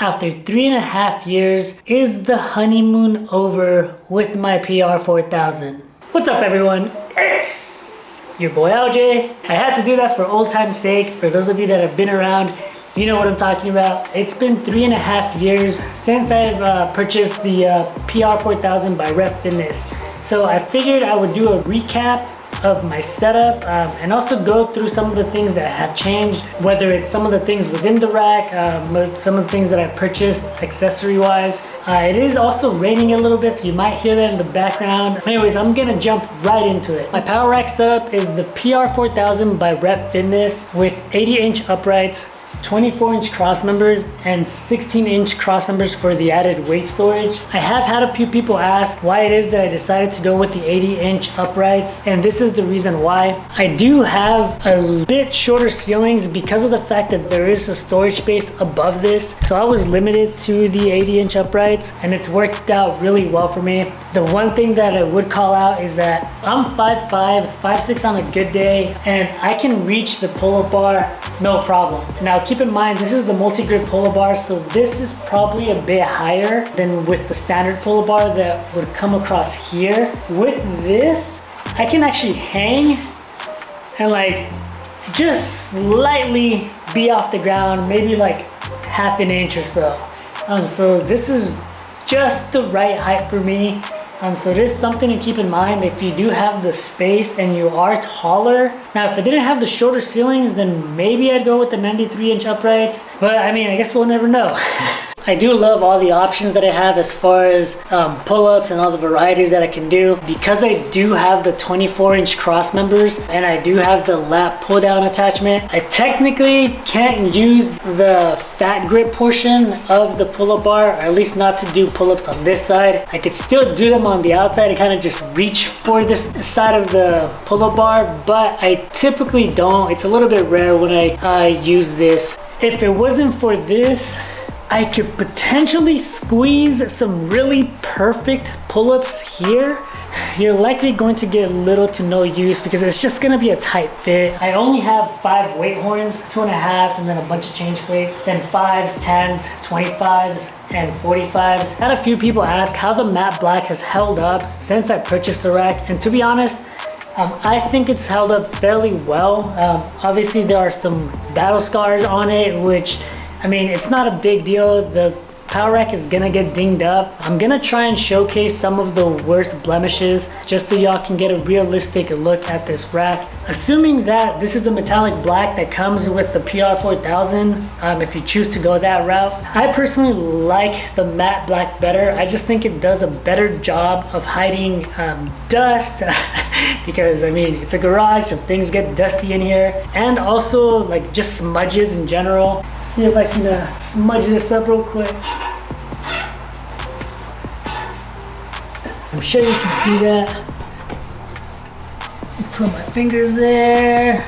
After 3.5 years, is the honeymoon over with my PR-4000? What's up everyone? It's your boy LJ. I had to do that for old time's sake. For those of you that have been around, you know what I'm talking about. It's been 3.5 years since I've purchased the PR-4000 by Rep Fitness. So I figured I would do a recap of my setup and also go through some of the things that have changed, whether it's some of the things within the rack, some of the things that I purchased accessory wise. It is also raining a little bit, so you might hear that in the background. Anyways, I'm gonna jump right into it. My power rack setup is the PR-4000 by Rep Fitness with 80-inch uprights, 24-inch cross members, and 16-inch cross members for the added weight storage. I have had a few people ask why it is that I decided to go with the 80-inch uprights, and this is the reason why. I do have a bit shorter ceilings because of the fact that there is a storage space above this, so I was limited to the 80-inch uprights, and it's worked out really well for me. The one thing that I would call out is that I'm 5'5", 5'6" on a good day, and I can reach the pull-up bar no problem. Now keep in mind, this is the multi-grip pull-up bar, so this is probably a bit higher than with the standard pull-up bar that would come across here. With this, I can actually hang and like just slightly be off the ground, maybe like half an inch or so. So this is just the right height for me. So it is something to keep in mind if you do have the space and you are taller. Now, if I didn't have the shorter ceilings, then maybe I'd go with the 93-inch uprights. But I mean, I guess we'll never know. I do love all the options that I have as far as pull-ups and all the varieties that I can do. Because I do have the 24-inch cross members and I do have the lat pull-down attachment, I technically can't use the fat grip portion of the pull-up bar, or at least not to do pull-ups on this side. I could still do them on the outside and kind of just reach for this side of the pull-up bar, but I typically don't. It's a little bit rare when I use this. If it wasn't for this, I could potentially squeeze some really perfect pull-ups here. You're likely going to get little to no use because it's just gonna be a tight fit. I only have 5 weight horns, 2.5s, and then a bunch of change plates, then 5s, 10s, 25s, and 45s. Had a few people ask how the matte black has held up since I purchased the rack, and to be honest, I think it's held up fairly well. Obviously there are some battle scars on it, which, I mean, it's not a big deal. The power rack is gonna get dinged up. I'm gonna try and showcase some of the worst blemishes just so y'all can get a realistic look at this rack. Assuming that this is the metallic black that comes with the PR-4000, if you choose to go that route. I personally like the matte black better. I just think it does a better job of hiding dust because I mean, it's a garage, so things get dusty in here, and also like just smudges in general. See if I can smudge this up real quick. I'm sure you can see that. Put my fingers there.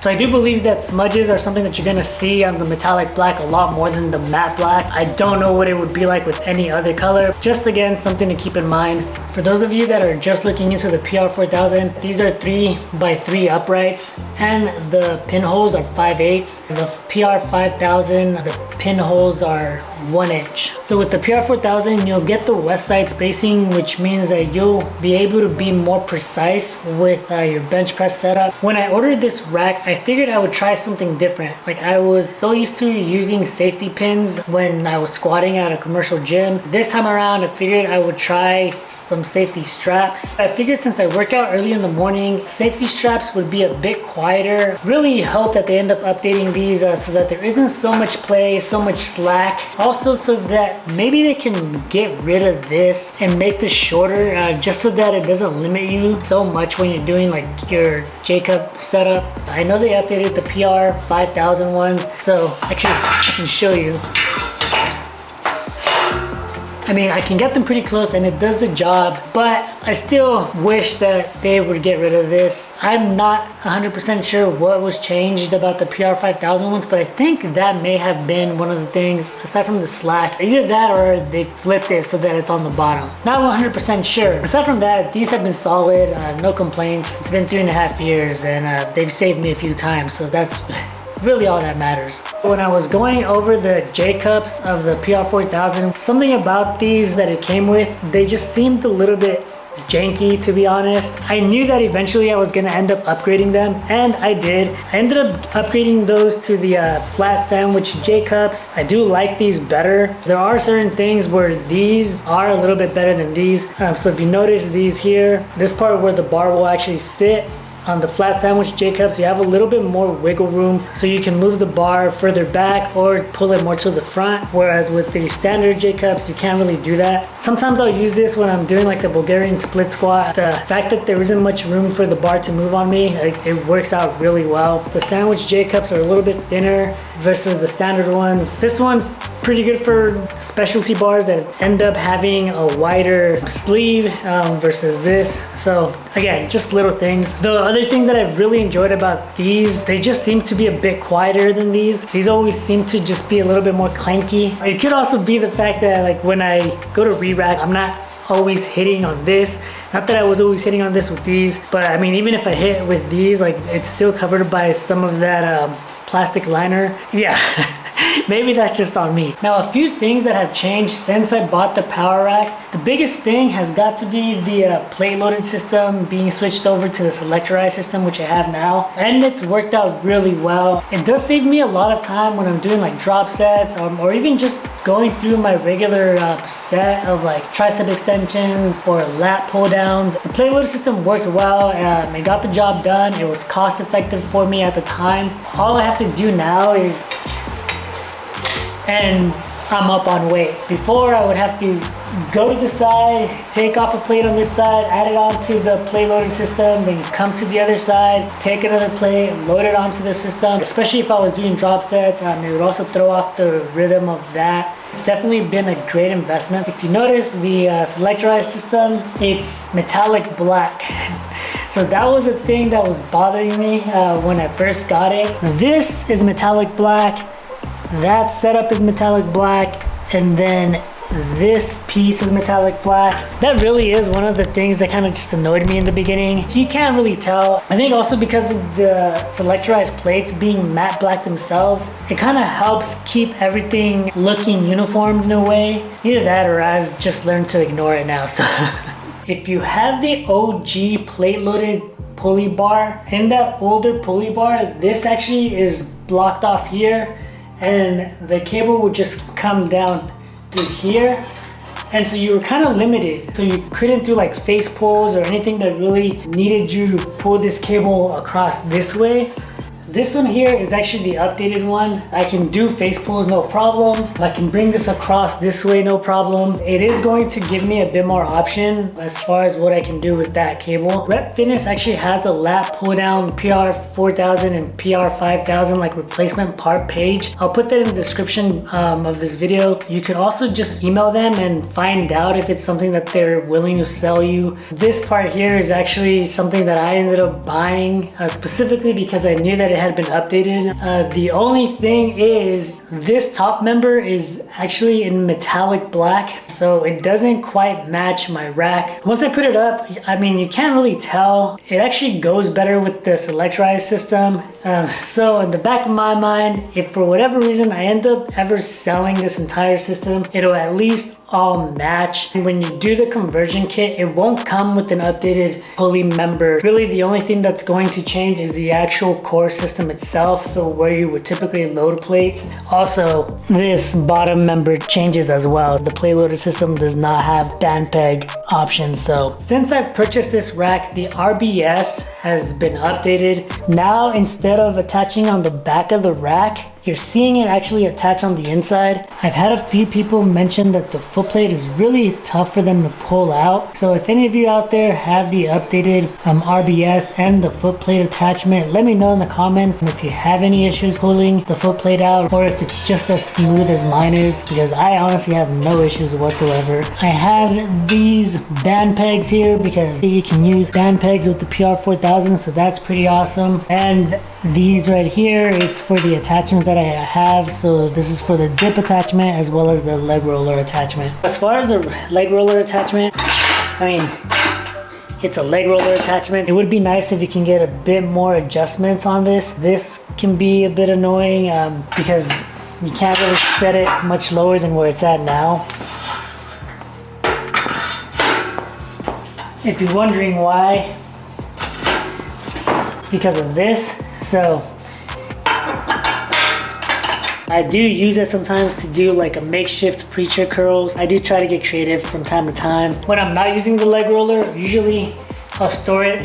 So I do believe that smudges are something that you're gonna see on the metallic black a lot more than the matte black. I don't know what it would be like with any other color. Just again, something to keep in mind. For those of you that are just looking into the PR-4000, these are 3x3 uprights and the pinholes are 5/8. The PR-5000, the pinholes are 1 inch. So with the PR-4000, you'll get the west side spacing, which means that you'll be able to be more precise with your bench press setup. When I ordered this rack, I figured I would try something different. Like, I was so used to using safety pins when I was squatting at a commercial gym. This time around, I figured I would try some safety straps. I figured since I work out early in the morning, safety straps would be a bit quieter. Really hope that they end up updating these so that there isn't so much play, so much slack. Also, so that maybe they can get rid of this and make this shorter, just so that it doesn't limit you so much when you're doing like your J-cup setup. I know they updated the PR-5000 ones, so actually I can show you. I mean, I can get them pretty close and it does the job, but I still wish that they would get rid of this. I'm not 100% sure what was changed about the PR-5000 ones, but I think that may have been one of the things, aside from the slack. Either that or they flipped it so that it's on the bottom. Not 100% sure. Aside from that, these have been solid, no complaints. It's been 3.5 years and they've saved me a few times, so that's really all that matters. When I was going over the J cups of the PR-4000, something about these that it came with, they just seemed a little bit janky, to be honest. I knew that eventually I was gonna end up upgrading them, and I did. I ended up upgrading those to the flat sandwich J cups. I do like these better. There are certain things where these are a little bit better than these. So if you notice these here, this part where the bar will actually sit on the flat sandwich J cups, you have a little bit more wiggle room, so you can move the bar further back or pull it more to the front, whereas with the standard J cups you can't really do that. Sometimes I'll use this when I'm doing like the Bulgarian split squat. The fact that there isn't much room for the bar to move on me, it works out really well. The sandwich J cups are a little bit thinner versus the standard ones. This one's pretty good for specialty bars that end up having a wider sleeve versus this. So again, just little things. The other thing that I've really enjoyed about these, they just seem to be a bit quieter than these. These always seem to just be a little bit more clanky. It could also be the fact that like when I go to re-rack, I'm not always hitting on this. Not that I was always hitting on this with these, but I mean, even if I hit with these, like it's still covered by some of that plastic liner. Yeah. Maybe that's just on me. Now, a few things that have changed since I bought the power rack. The biggest thing has got to be the plate loaded system being switched over to the Selectorized system, which I have now, and it's worked out really well. It does save me a lot of time when I'm doing like drop sets or even just going through my regular set of like tricep extensions or lat pull downs. The plate loaded system worked well. It got the job done. It was cost effective for me at the time. All I have to do now is and I'm up on weight. Before, I would have to go to the side, take off a plate on this side, add it onto the plate loading system, then come to the other side, take another plate, load it onto the system. Especially if I was doing drop sets, it would also throw off the rhythm of that. It's definitely been a great investment. If you notice, the Selectorized system, it's metallic black. So that was a thing that was bothering me when I first got it. This is metallic black. That setup is metallic black, and then this piece is metallic black. That really is one of the things that kind of just annoyed me in the beginning. So you can't really tell. I think also because of the Selectorized plates being matte black themselves, it kind of helps keep everything looking uniform in a way. Either that or I've just learned to ignore it now. So if you have the OG plate loaded pulley bar, in that older pulley bar, this actually is blocked off here, and the cable would just come down to here, and so you were kind of limited. So you couldn't do like face pulls or anything that really needed you to pull this cable across this way. This one here is actually the updated one. I can do face pulls no problem. I can bring this across this way no problem. It is going to give me a bit more option as far as what I can do with that cable. Rep Fitness actually has a lat pull down PR-4000 and PR-5000 like replacement part page. I'll put that in the description of this video. You could also just email them and find out if it's something that they're willing to sell you. This part here is actually something that I ended up buying specifically because I knew that it had been updated. The only thing is this top member is actually in metallic black, so it doesn't quite match my rack. Once I put it up, I mean, you can't really tell. It actually goes better with the Selectorized system. So in the back of my mind, if for whatever reason I end up ever selling this entire system, it'll at least all match. And when you do the conversion kit, it won't come with an updated pulley member. Really, the only thing that's going to change is the actual core system itself, so where you would typically load plates. Also, this bottom member changes as well. The plate loader system does not have band peg options. So since I've purchased this rack, the RBS has been updated. Now, instead of attaching on the back of the rack, you're seeing it actually attach on the inside. I've had a few people mention that the foot plate is really tough for them to pull out. So if any of you out there have the updated RBS and the foot plate attachment, let me know in the comments if you have any issues pulling the foot plate out, or if it's just as smooth as mine is, because I honestly have no issues whatsoever. I have these band pegs here because you can use band pegs with the PR-4000, so that's pretty awesome. And these right here, it's for the attachments that I have. So this is for the dip attachment as well as the leg roller attachment. As far as the leg roller attachment, I mean, It's a leg roller attachment. It would be nice if you can get a bit more adjustments on this. This can be a bit annoying because you can't really set it much lower than where it's at now. If you're wondering why, it's because of this. So I do use it sometimes to do like a makeshift preacher curls. I do try to get creative from time to time. When I'm not using the leg roller, usually I'll store it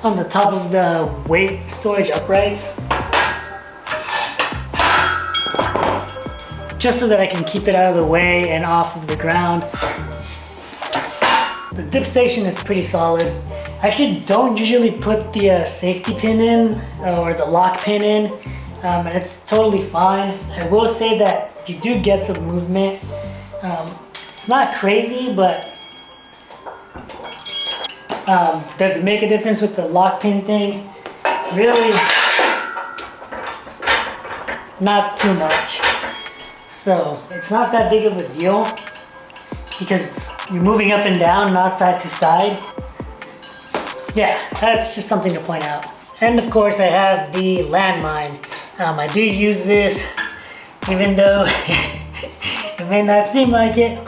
on the top of the weight storage uprights, just so that I can keep it out of the way and off of the ground. The dip station is pretty solid. I actually don't usually put the safety pin in or the lock pin in. And it's totally fine. I will say that you do get some movement. It's not crazy, but does it make a difference with the lock pin thing? Really, not too much. So it's not that big of a deal because you're moving up and down, not side to side. Yeah, that's just something to point out. And of course I have the landmine. I do use this, even though it may not seem like it.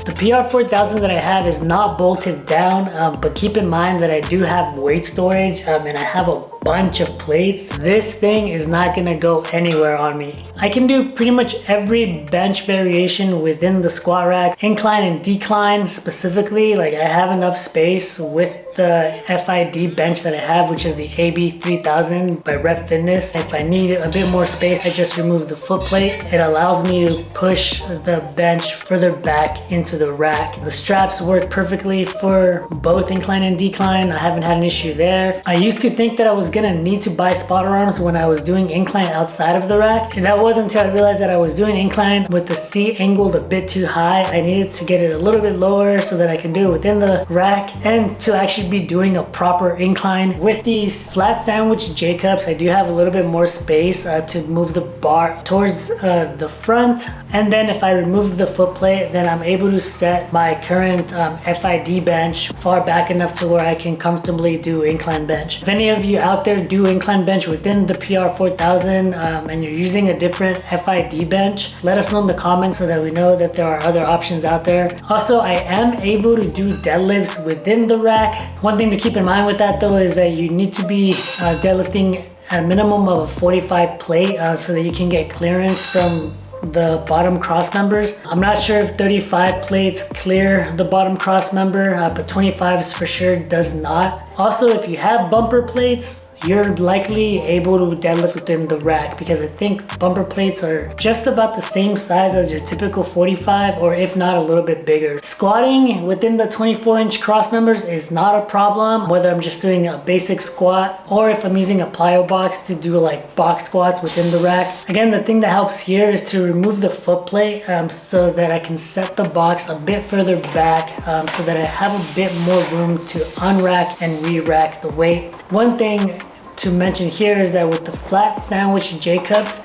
The PR-4000 that I have is not bolted down, but keep in mind that I do have weight storage and I have a bunch of plates. This thing is not gonna go anywhere on me. I can do pretty much every bench variation within the squat rack, incline and decline specifically. Like I have enough space with the FID bench that I have, which is the AB3000 by Rep Fitness. If I need a bit more space, I just remove the foot plate. It allows me to push the bench further back into the rack. The straps work perfectly for both incline and decline. I haven't had an issue there. I used to think that I was gonna need to buy spotter arms when I was doing incline outside of the rack. And that wasn't until I realized that I was doing incline with the seat angled a bit too high. I needed to get it a little bit lower so that I can do it within the rack and to actually be doing a proper incline. With these flat sandwich J cups, I do have a little bit more space to move the bar towards the front. And then if I remove the foot plate, then I'm able to set my current FID bench far back enough to where I can comfortably do incline bench. If any of you out there do incline bench within the PR-4000 and you're using a different FID bench, let us know in the comments so that we know that there are other options out there. Also, I am able to do deadlifts within the rack. One thing to keep in mind with that though is that you need to be deadlifting at a minimum of a 45 plate so that you can get clearance from the bottom cross members. I'm not sure if 35 plates clear the bottom cross member, but 25s for sure does not. Also, if you have bumper plates, you're likely able to deadlift within the rack because I think bumper plates are just about the same size as your typical 45, or if not a little bit bigger. Squatting within the 24-inch cross members is not a problem, whether I'm just doing a basic squat or if I'm using a plyo box to do like box squats within the rack. Again, the thing that helps here is to remove the foot plate so that I can set the box a bit further back so that I have a bit more room to unrack and re-rack the weight. One thing to mention here is that with the flat sandwich J cups,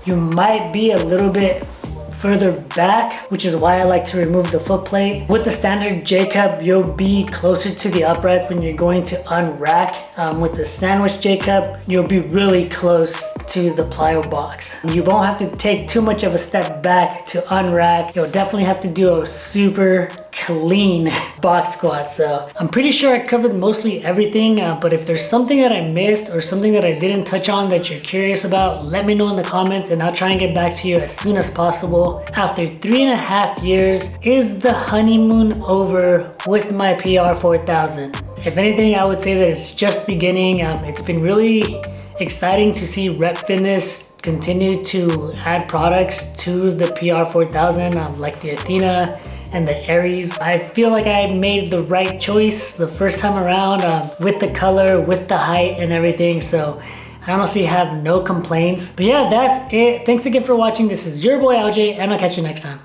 you might be a little bit further back, which is why I like to remove the foot plate. With the standard J cup, you'll be closer to the upright when you're going to unrack. With the sandwich J cup, you'll be really close to the plyo box. You won't have to take too much of a step back to unrack. You'll definitely have to do a super clean box squat. So I'm pretty sure I covered mostly everything, but if there's something that I missed or something that I didn't touch on that you're curious about, let me know in the comments and I'll try and get back to you as soon as possible. After 3.5 years, is the honeymoon over with my PR-4000? If anything, I would say that it's just beginning. It's been really exciting to see Rep Fitness continue to add products to the PR-4000, like the Athena and the Aries. I feel like I made the right choice the first time around with the color, with the height and everything. So I honestly have no complaints. But yeah, that's it. Thanks again for watching. This is your boy LJ, and I'll catch you next time.